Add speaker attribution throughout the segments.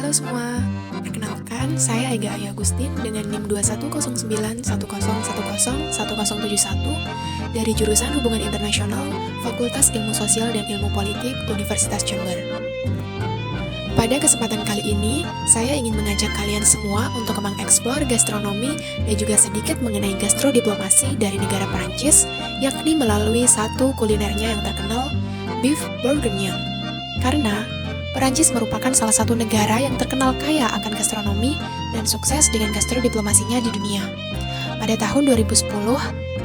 Speaker 1: Halo semua, perkenalkan saya Ega Aya Agustin dengan NIM 210910101071 dari jurusan Hubungan Internasional, Fakultas Ilmu Sosial dan Ilmu Politik, Universitas Jember. Pada kesempatan kali ini, saya ingin mengajak kalian semua untuk mengeksplor gastronomi dan juga sedikit mengenai gastrodiplomasi dari negara Perancis, yakni melalui satu kulinernya yang terkenal, beef bourguignon. Karena Perancis merupakan salah satu negara yang terkenal kaya akan gastronomi dan sukses dengan gastrodiplomasinya di dunia. Pada tahun 2010,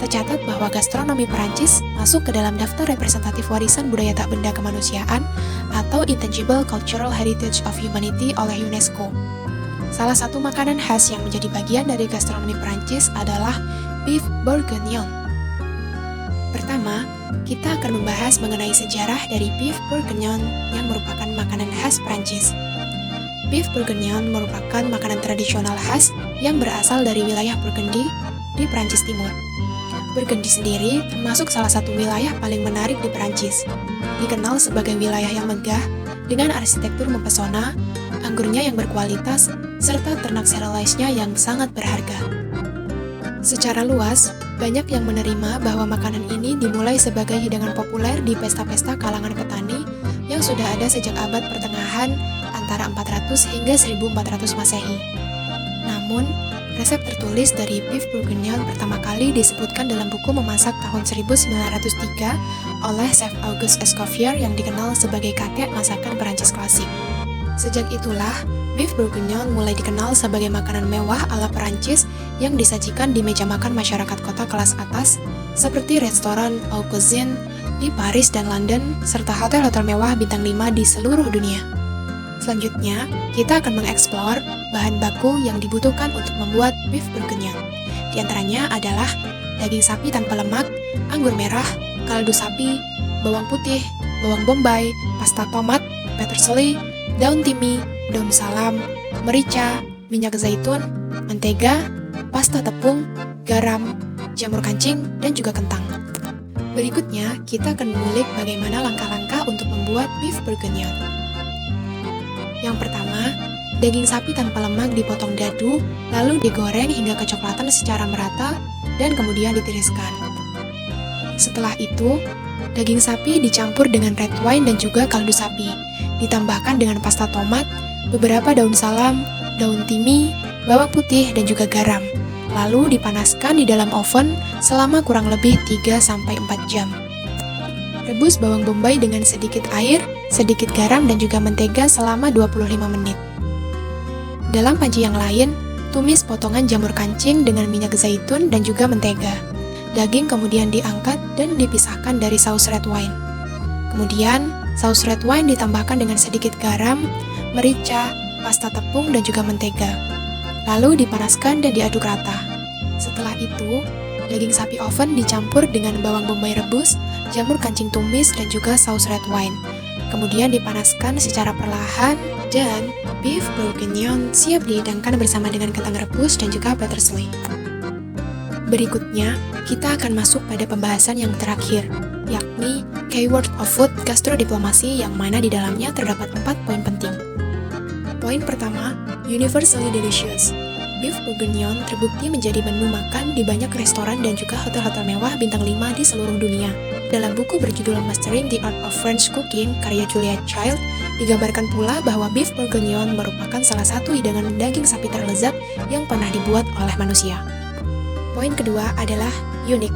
Speaker 1: tercatat bahwa gastronomi Perancis masuk ke dalam daftar representatif warisan budaya tak benda kemanusiaan atau Intangible Cultural Heritage of Humanity oleh UNESCO. Salah satu makanan khas yang menjadi bagian dari gastronomi Perancis adalah beef bourguignon. Pertama, kita akan membahas mengenai sejarah dari beef bourguignon yang merupakan makanan khas Perancis. Beef bourguignon merupakan makanan tradisional khas yang berasal dari wilayah Burgundy di Perancis Timur. Burgundy sendiri termasuk salah satu wilayah paling menarik di Perancis. Dikenal sebagai wilayah yang megah dengan arsitektur mempesona, anggurnya yang berkualitas, serta ternak serialisnya yang sangat berharga. Secara luas, banyak yang menerima bahwa makanan ini dimulai sebagai hidangan populer di pesta-pesta kalangan petani yang sudah ada sejak abad pertengahan antara 400 hingga 1400 Masehi. Namun, resep tertulis dari beef bourguignon pertama kali disebutkan dalam buku memasak tahun 1903 oleh Chef Auguste Escoffier yang dikenal sebagai kakek masakan Perancis klasik. Sejak itulah, beef bourguignon mulai dikenal sebagai makanan mewah ala Perancis yang disajikan di meja makan masyarakat kota kelas atas seperti restoran Haute Cuisine di Paris dan London serta hotel-hotel mewah bintang 5 di seluruh dunia. Selanjutnya, kita akan mengeksplor bahan baku yang dibutuhkan untuk membuat beef bourguignon. Di antaranya adalah daging sapi tanpa lemak, anggur merah, kaldu sapi, bawang putih, bawang bombay, pasta tomat, peterseli, daun timi, daun salam, merica, minyak zaitun, mentega, pasta tepung, garam, jamur kancing, dan juga kentang. Berikutnya, kita akan mengulik bagaimana langkah-langkah untuk membuat beef bourguignon. Yang pertama, daging sapi tanpa lemak dipotong dadu, lalu digoreng hingga kecoklatan secara merata, dan kemudian ditiriskan. Setelah itu, daging sapi dicampur dengan red wine dan juga kaldu sapi, ditambahkan dengan pasta tomat, beberapa daun salam, daun timi, bawang putih, dan juga garam. Lalu dipanaskan di dalam oven selama kurang lebih 3-4 jam. Rebus bawang bombay dengan sedikit air, sedikit garam, dan juga mentega selama 25 menit. Dalam panci yang lain, tumis potongan jamur kancing dengan minyak zaitun dan juga mentega. Daging kemudian diangkat dan dipisahkan dari saus red wine. Kemudian, saus red wine ditambahkan dengan sedikit garam, merica, pasta tepung, dan juga mentega. Lalu dipanaskan dan diaduk rata. Setelah itu, daging sapi oven dicampur dengan bawang bombay rebus, jamur kancing tumis, dan juga saus red wine. Kemudian dipanaskan secara perlahan dan beef bourguignon siap dihidangkan bersama dengan kentang rebus dan juga peterseli. Berikutnya, kita akan masuk pada pembahasan yang terakhir, yakni Keyword of Food Gastrodiplomasi yang mana di dalamnya terdapat 4 poin penting. Poin pertama, universally delicious. Beef bourguignon terbukti menjadi menu makan di banyak restoran dan juga hotel-hotel mewah bintang 5 di seluruh dunia. Dalam buku berjudul Mastering the Art of French Cooking karya Julia Child, digambarkan pula bahwa beef bourguignon merupakan salah satu hidangan daging sapi terlezat yang pernah dibuat oleh manusia. Poin kedua adalah unik.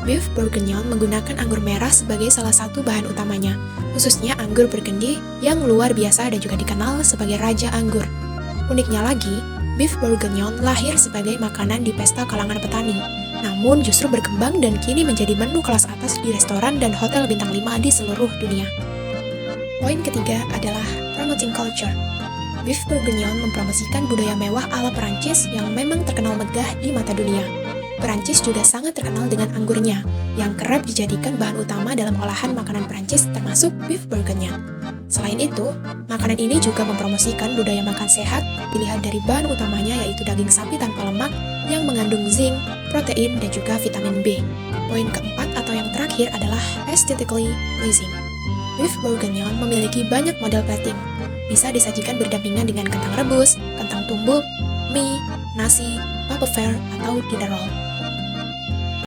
Speaker 1: Beef bourguignon menggunakan anggur merah sebagai salah satu bahan utamanya, khususnya anggur Burgundy yang luar biasa dan juga dikenal sebagai raja anggur. Uniknya lagi, beef bourguignon lahir sebagai makanan di pesta kalangan petani, namun justru berkembang dan kini menjadi menu kelas atas di restoran dan hotel bintang 5 di seluruh dunia. Poin ketiga adalah promoting culture. Beef bourguignon mempromosikan budaya mewah ala Perancis yang memang terkenal megah di mata dunia. Perancis juga sangat terkenal dengan anggurnya, yang kerap dijadikan bahan utama dalam olahan makanan Perancis termasuk beef bourguignon. Selain itu, makanan ini juga mempromosikan budaya makan sehat, dilihat dari bahan utamanya yaitu daging sapi tanpa lemak yang mengandung zinc, protein, dan juga vitamin B. Poin keempat atau yang terakhir adalah aesthetically pleasing. Beef bourguignon memiliki banyak model plating. bisa disajikan berdampingan dengan kentang rebus, kentang tumbuk, mie, nasi, pappelfare, atau dinner roll.